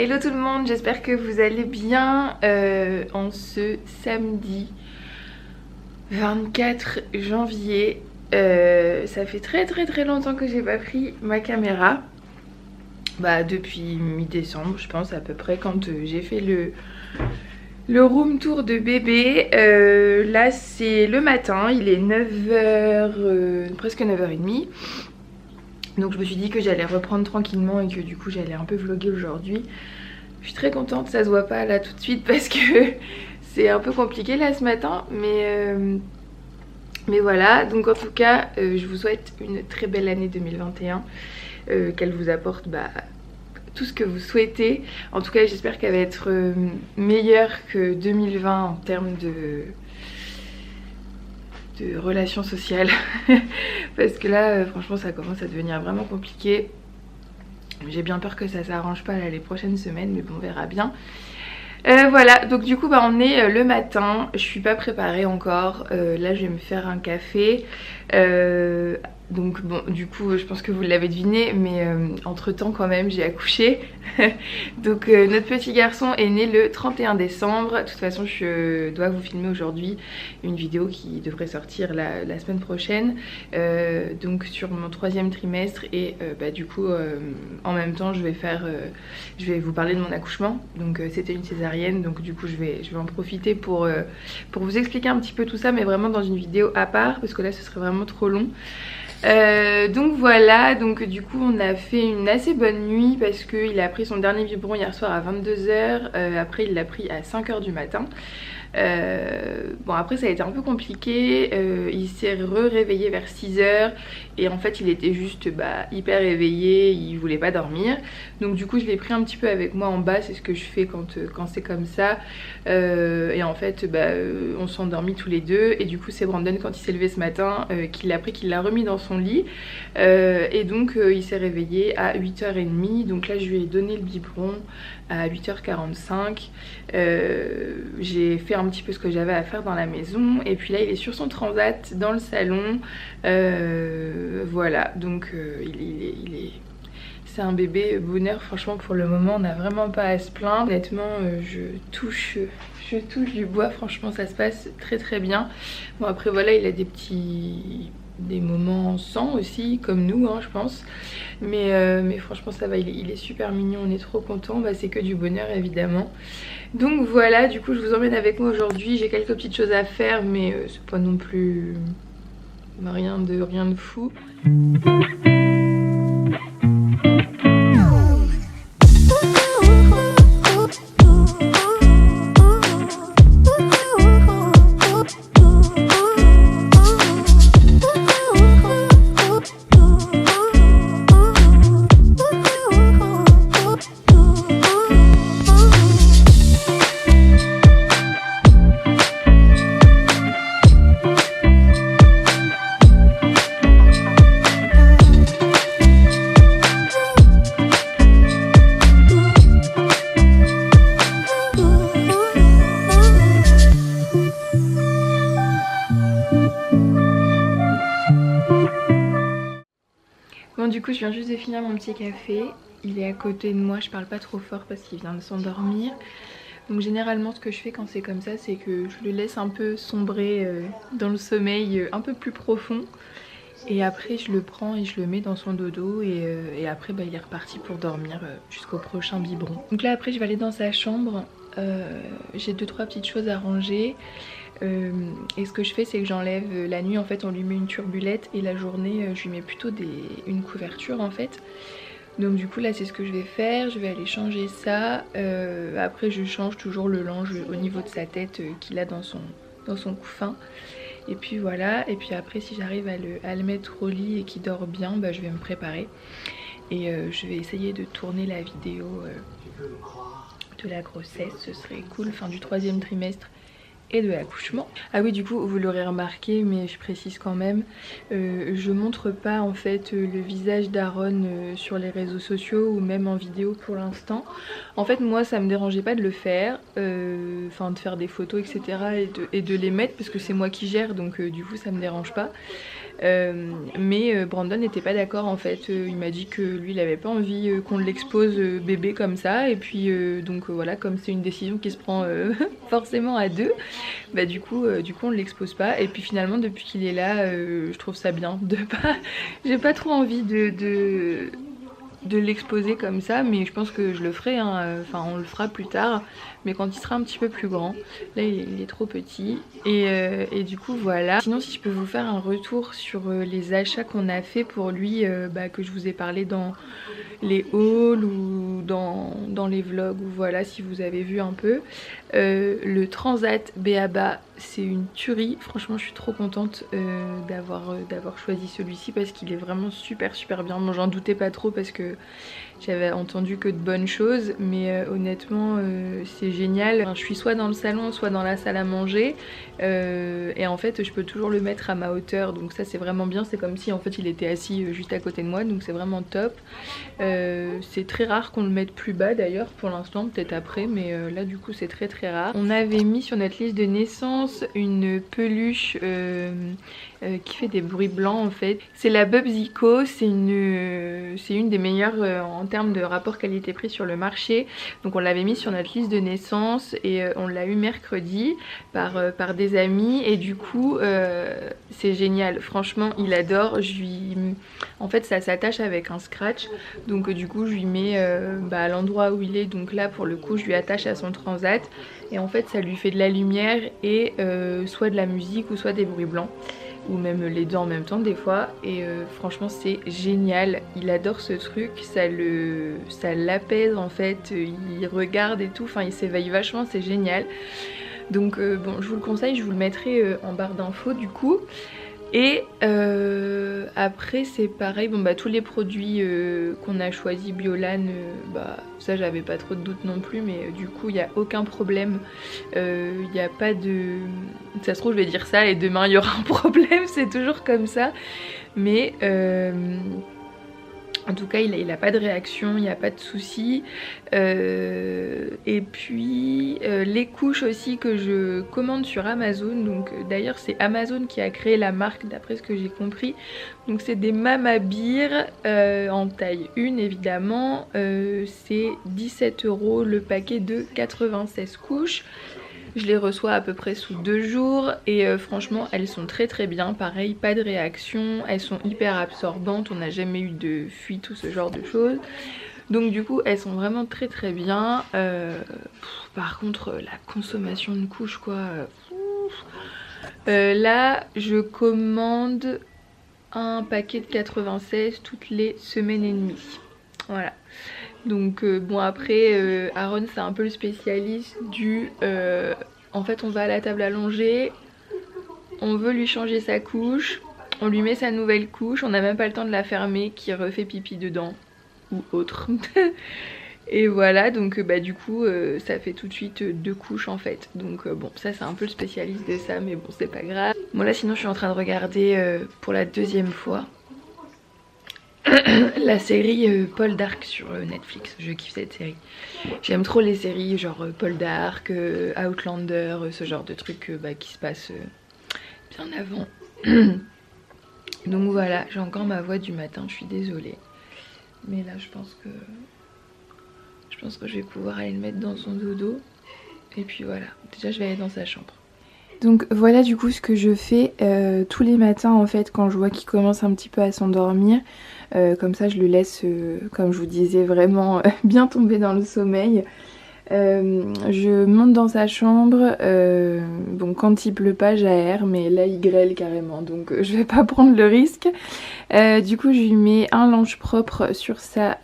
Hello tout le monde, j'espère que vous allez bien en ce samedi 24 janvier. Ça fait très longtemps que j'ai pas pris ma caméra. Depuis mi-décembre je pense à peu près, quand j'ai fait le room tour de bébé. Là c'est le matin, il est 9h, presque 9h30. Donc je me suis dit que j'allais reprendre tranquillement et que du coup j'allais un peu vlogger aujourd'hui. Je suis très contente, ça se voit pas là tout de suite parce que c'est un peu compliqué là ce matin. Mais voilà, donc en tout cas je vous souhaite une très belle année 2021. Qu'elle vous apporte tout ce que vous souhaitez. En tout cas j'espère qu'elle va être meilleure que 2020 en termes de relations sociales. Parce que là franchement ça commence à devenir vraiment compliqué. J'ai bien peur que ça s'arrange pas là les prochaines semaines, mais bon on verra bien. Voilà, donc du coup on est le matin, je suis pas préparée encore. Là je vais me faire un café. Donc bon, du coup je pense que vous l'avez deviné, mais entre temps quand même j'ai accouché. Donc notre petit garçon est né le 31 décembre. De toute façon je dois vous filmer aujourd'hui une vidéo qui devrait sortir la semaine prochaine, donc sur mon 3e trimestre. Et du coup en même temps je vais vous parler de mon accouchement. Donc c'était une césarienne, donc du coup je vais en profiter pour vous expliquer un petit peu tout ça, mais vraiment dans une vidéo à part parce que là ce serait vraiment trop long. Donc voilà, donc du coup on a fait une assez bonne nuit parce qu'il a pris son dernier biberon hier soir à 22h, après il l'a pris à 5h du matin. Bon après ça a été un peu compliqué, il s'est réveillé vers 6h et en fait il était juste hyper éveillé, il voulait pas dormir. Donc du coup je l'ai pris un petit peu avec moi en bas, c'est ce que je fais quand c'est comme ça. Et en fait on s'est endormis tous les deux et du coup c'est Brandon quand il s'est levé ce matin qu'il l'a pris, qu'il l'a remis dans son lit. Et donc il s'est réveillé à 8h30, donc là je lui ai donné le biberon à 8h45. J'ai fait un petit peu ce que j'avais à faire dans la maison et puis là il est sur son transat dans le salon. Voilà, donc c'est un bébé bonheur, franchement pour le moment on n'a vraiment pas à se plaindre. Honnêtement je touche du bois, franchement ça se passe très bien. Bon après voilà, il a des moments sans aussi comme nous je pense, mais franchement ça va, il est super mignon, on est trop contents. C'est que du bonheur évidemment. Donc voilà, du coup je vous emmène avec moi aujourd'hui. J'ai quelques petites choses à faire, mais c'est pas non plus rien de fou. Bon du coup je viens juste de finir mon petit café. Il est à côté de moi, je parle pas trop fort parce qu'il vient de s'endormir. Donc généralement ce que je fais quand c'est comme ça, c'est que je le laisse un peu sombrer dans le sommeil un peu plus profond. Et après je le prends et je le mets dans son dodo et après il est reparti pour dormir jusqu'au prochain biberon. Donc là après je vais aller dans sa chambre. J'ai 2-3 petites choses à ranger. Et ce que je fais c'est que j'enlève la nuit, en fait on lui met une turbulette et la journée je lui mets plutôt une couverture en fait. Donc du coup là c'est ce que je vais faire, je vais aller changer ça. Après je change toujours le linge au niveau de sa tête qu'il a dans son couffin. Et puis voilà, et puis après si j'arrive à le mettre au lit et qu'il dort bien, je vais me préparer. Et je vais essayer de tourner la vidéo de la grossesse, ce serait cool, fin du 3e trimestre et de l'accouchement. Ah oui, du coup vous l'aurez remarqué, mais je précise quand même, je montre pas en fait le visage d'Aaron sur les réseaux sociaux ou même en vidéo pour l'instant. En fait moi ça me dérangeait pas de le faire, enfin de faire des photos etc. et de les mettre parce que c'est moi qui gère, donc du coup ça me dérange pas. Mais Brandon n'était pas d'accord en fait. Il m'a dit que lui il avait pas envie qu'on l'expose bébé comme ça, et puis donc voilà, comme c'est une décision qui se prend forcément à deux, bah du coup on l'expose pas. Et puis finalement depuis qu'il est là, je trouve ça bien de pas j'ai pas trop envie de l'exposer comme ça, mais je pense que je le ferai, hein. Enfin on le fera plus tard, mais quand il sera un petit peu plus grand. Là il est trop petit, et du coup voilà. Sinon si je peux vous faire un retour sur les achats qu'on a fait pour lui, que je vous ai parlé dans les hauls ou dans les vlogs, ou voilà, si vous avez vu un peu. Le Transat B.A.B.A. c'est une tuerie, franchement je suis trop contente d'avoir choisi celui-ci parce qu'il est vraiment super bien. Bon, j'en doutais pas trop parce que j'avais entendu que de bonnes choses, mais honnêtement c'est génial. Enfin, je suis soit dans le salon soit dans la salle à manger, et en fait je peux toujours le mettre à ma hauteur, donc ça c'est vraiment bien. C'est comme si en fait il était assis juste à côté de moi, donc c'est vraiment top. C'est très rare qu'on le mette plus bas d'ailleurs pour l'instant, peut-être après, mais là du coup c'est très rare. On avait mis sur notre liste de naissance une peluche qui fait des bruits blancs en fait. C'est la Bubzico, c'est une des meilleures en termes de rapport qualité-prix sur le marché. Donc on l'avait mis sur notre liste de naissance et on l'a eu mercredi par des amis, et du coup c'est génial, franchement il adore. En fait ça s'attache avec un scratch, donc du coup je lui mets à l'endroit où il est, donc là pour le coup je lui attache à son Transat, et en fait ça lui fait de la lumière et soit de la musique ou soit des bruits blancs, ou même les deux en même temps des fois, et franchement c'est génial, il adore ce truc, ça l'apaise en fait, il regarde et tout, enfin il s'éveille vachement, c'est génial. Donc bon, je vous le conseille, je vous le mettrai en barre d'infos du coup. Et après c'est pareil, bon tous les produits qu'on a choisi Biolan, ça j'avais pas trop de doutes non plus, mais du coup il n'y a aucun problème, il n'y a pas de... Ça se trouve je vais dire ça et demain il y aura un problème, c'est toujours comme ça, mais en tout cas il a pas de réaction, il n'y a pas de souci. Et puis les couches aussi que je commande sur Amazon, donc d'ailleurs c'est Amazon qui a créé la marque d'après ce que j'ai compris. Donc c'est des Mama Beer en taille 1 évidemment, c'est 17 € le paquet de 96 couches. Je les reçois à peu près sous 2 jours et franchement elles sont très bien, pareil, pas de réaction, elles sont hyper absorbantes, on n'a jamais eu de fuite ou ce genre de choses. Donc du coup elles sont vraiment très bien. Par contre la consommation de couches quoi, là je commande un paquet de 96 toutes les semaines et demie, voilà. Donc bon après Aaron c'est un peu le spécialiste du en fait on va à la table à langer, on veut lui changer sa couche, on lui met sa nouvelle couche, on n'a même pas le temps de la fermer, qui refait pipi dedans ou autre. Et voilà, donc du coup ça fait tout de suite 2 couches en fait. Donc bon, ça c'est un peu le spécialiste de ça, mais bon c'est pas grave. Bon là sinon je suis en train de regarder pour la 2e fois la série Paul Dark sur Netflix. Je kiffe cette série. J'aime trop les séries genre Paul Dark, Outlander, ce genre de trucs qui se passent bien avant. Donc voilà, j'ai encore ma voix du matin, je suis désolée. Mais là je pense que je vais pouvoir aller le mettre dans son dodo. Et puis voilà, déjà je vais aller dans sa chambre. Donc voilà du coup ce que je fais tous les matins en fait quand je vois qu'il commence un petit peu à s'endormir. Comme ça je le laisse, comme je vous disais, vraiment bien tomber dans le sommeil. Je monte dans sa chambre, bon quand il pleut pas j'aère, mais là il grêle carrément, donc je vais pas prendre le risque. Du coup je lui mets un linge propre sur sa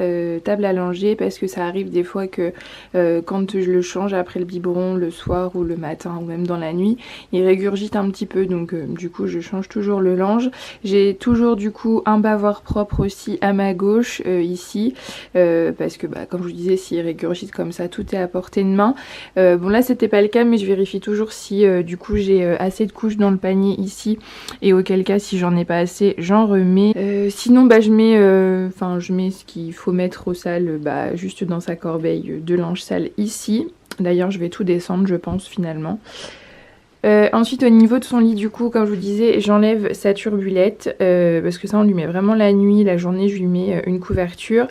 table à langer, parce que ça arrive des fois que quand je le change après le biberon le soir ou le matin ou même dans la nuit, il régurgite un petit peu, donc du coup je change toujours le linge. J'ai toujours du coup un bavoir propre aussi à ma gauche ici, parce que comme je vous disais, s'il régurgite comme ça tout est à portée de main. Bon là c'était pas le cas, mais je vérifie toujours si du coup j'ai assez de couches dans le panier ici, et auquel cas si j'en ai pas assez j'en remets. Sinon je mets ce qu'il faut mettre au sale juste dans sa corbeille de linge sale ici. D'ailleurs je vais tout descendre je pense finalement. Ensuite au niveau de son lit du coup comme je vous disais j'enlève sa turbulette parce que ça on lui met vraiment la nuit, la journée je lui mets une couverture.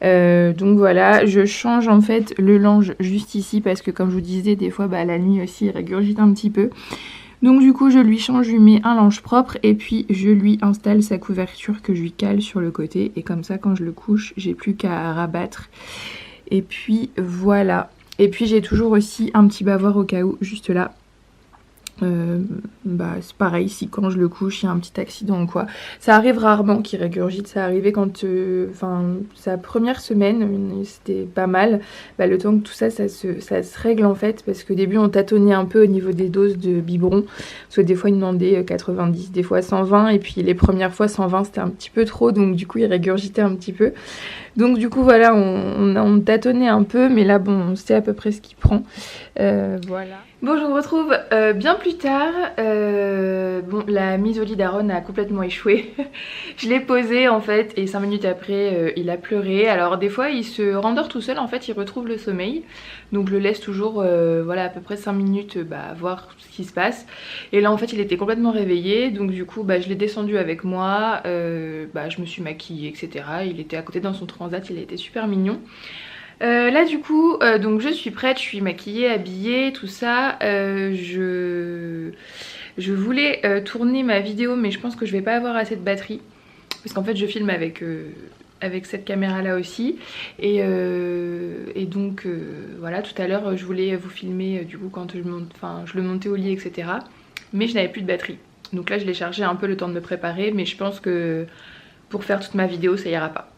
Donc voilà, je change en fait le linge juste ici parce que comme je vous disais des fois la nuit aussi il régurgite un petit peu. Donc du coup je lui change, je lui mets un linge propre et puis je lui installe sa couverture que je lui cale sur le côté et comme ça quand je le couche j'ai plus qu'à rabattre. Et puis voilà. Et puis j'ai toujours aussi un petit bavoir au cas où juste là. C'est pareil si quand je le couche il y a un petit accident ou quoi, ça arrive rarement qu'il régurgite, ça arrivait quand sa première semaine c'était pas mal, le temps que tout ça se règle en fait parce qu'au début on tâtonnait un peu au niveau des doses de biberon parce que des fois il demandait 90, des fois 120 et puis les premières fois 120 c'était un petit peu trop donc du coup il régurgitait un petit peu. Donc du coup voilà on tâtonnait un peu mais là bon on sait à peu près ce qu'il prend. Voilà. Bon je vous retrouve bien plus tard. Bon la mise au lit d'Aaron a complètement échoué. Je l'ai posé en fait et 5 minutes après il a pleuré. Alors des fois il se rendort tout seul en fait, il retrouve le sommeil. Donc je le laisse toujours voilà à peu près 5 minutes voir ce qui se passe. Et là en fait il était complètement réveillé donc du coup je l'ai descendu avec moi. Je me suis maquillée etc. Il était à côté dans son transat, il a été super mignon. Là du coup donc je suis prête, je suis maquillée, habillée, tout ça. Je voulais tourner ma vidéo mais je pense que je vais pas avoir assez de batterie parce qu'en fait je filme avec cette caméra là aussi et donc voilà tout à l'heure je voulais vous filmer du coup quand je le montais au lit etc. Mais je n'avais plus de batterie donc là je l'ai chargé un peu le temps de me préparer mais je pense que pour faire toute ma vidéo ça ira pas.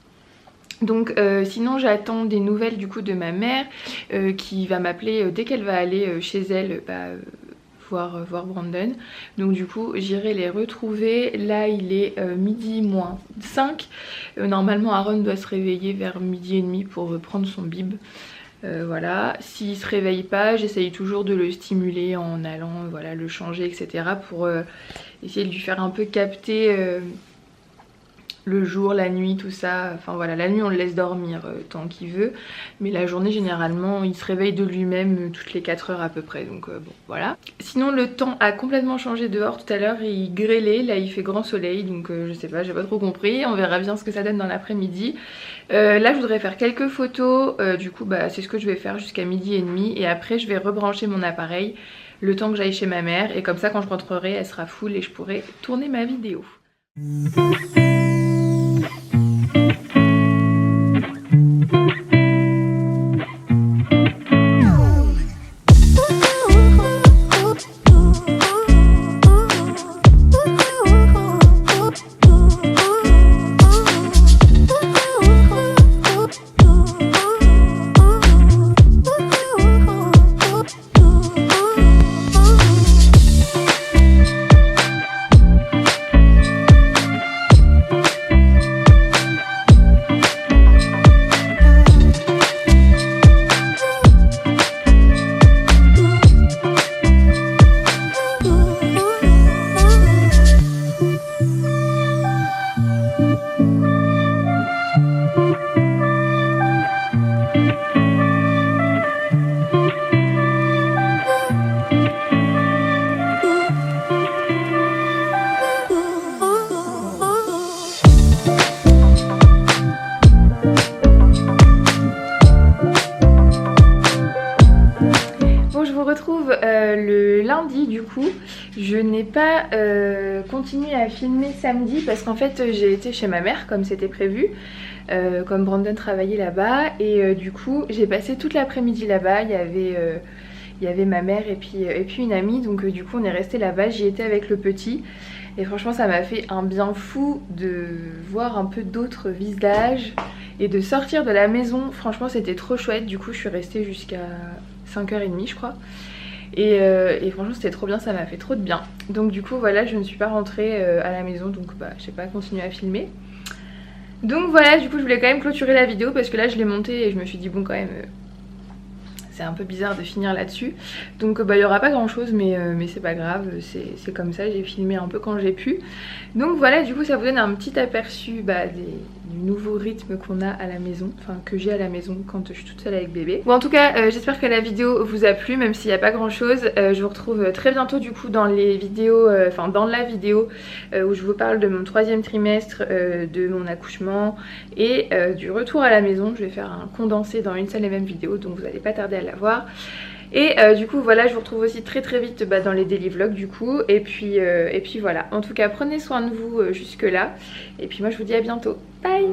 Donc sinon j'attends des nouvelles du coup de ma mère qui va m'appeler dès qu'elle va aller chez elle voir Brandon. Donc du coup j'irai les retrouver. Là il est midi moins 5. Normalement Aaron doit se réveiller vers midi et demi pour prendre son bib. Voilà, s'il se réveille pas j'essaye toujours de le stimuler en allant le changer etc. pour essayer de lui faire un peu capter le jour, la nuit, tout ça. Enfin voilà, la nuit on le laisse dormir tant qu'il veut. Mais la journée généralement il se réveille de lui-même toutes les 4 heures à peu près. Donc bon voilà. Sinon le temps a complètement changé dehors. Tout à l'heure il grêlait, là il fait grand soleil. Donc je sais pas, j'ai pas trop compris. On verra bien ce que ça donne dans l'après-midi. Là je voudrais faire quelques photos. Du coup c'est ce que je vais faire jusqu'à midi et demi. Et après je vais rebrancher mon appareil le temps que j'aille chez ma mère. Et comme ça quand je rentrerai elle sera full et je pourrai tourner ma vidéo. Le lundi du coup je n'ai pas continué à filmer samedi parce qu'en fait j'ai été chez ma mère comme c'était prévu, comme Brandon travaillait là-bas et du coup j'ai passé toute l'après-midi là-bas. Il y avait ma mère et puis une amie donc du coup on est resté là-bas, j'y étais avec le petit et franchement ça m'a fait un bien fou de voir un peu d'autres visages et de sortir de la maison. Franchement c'était trop chouette, du coup je suis restée jusqu'à 5h30 je crois. Et franchement c'était trop bien, ça m'a fait trop de bien. Donc du coup voilà je ne suis pas rentrée à la maison donc je sais pas continuer à filmer. Donc voilà du coup je voulais quand même clôturer la vidéo parce que là je l'ai montée et je me suis dit bon quand même c'est un peu bizarre de finir là-dessus. Donc il n'y aura pas grand chose, mais c'est pas grave, c'est comme ça, j'ai filmé un peu quand j'ai pu. Donc voilà, du coup ça vous donne un petit aperçu du nouveau rythme qu'on a à la maison, enfin que j'ai à la maison quand je suis toute seule avec bébé. Bon en tout cas j'espère que la vidéo vous a plu, même s'il n'y a pas grand chose. Je vous retrouve très bientôt du coup dans les vidéos, dans la vidéo où je vous parle de mon 3e trimestre, de mon accouchement et du retour à la maison. Je vais faire un condensé dans une seule et même vidéo, donc vous n'allez pas tarder à la voir. Et du coup voilà, je vous retrouve aussi très vite dans les daily vlogs du coup. Et puis voilà, en tout cas prenez soin de vous jusque là. Et puis moi je vous dis à bientôt. Bye.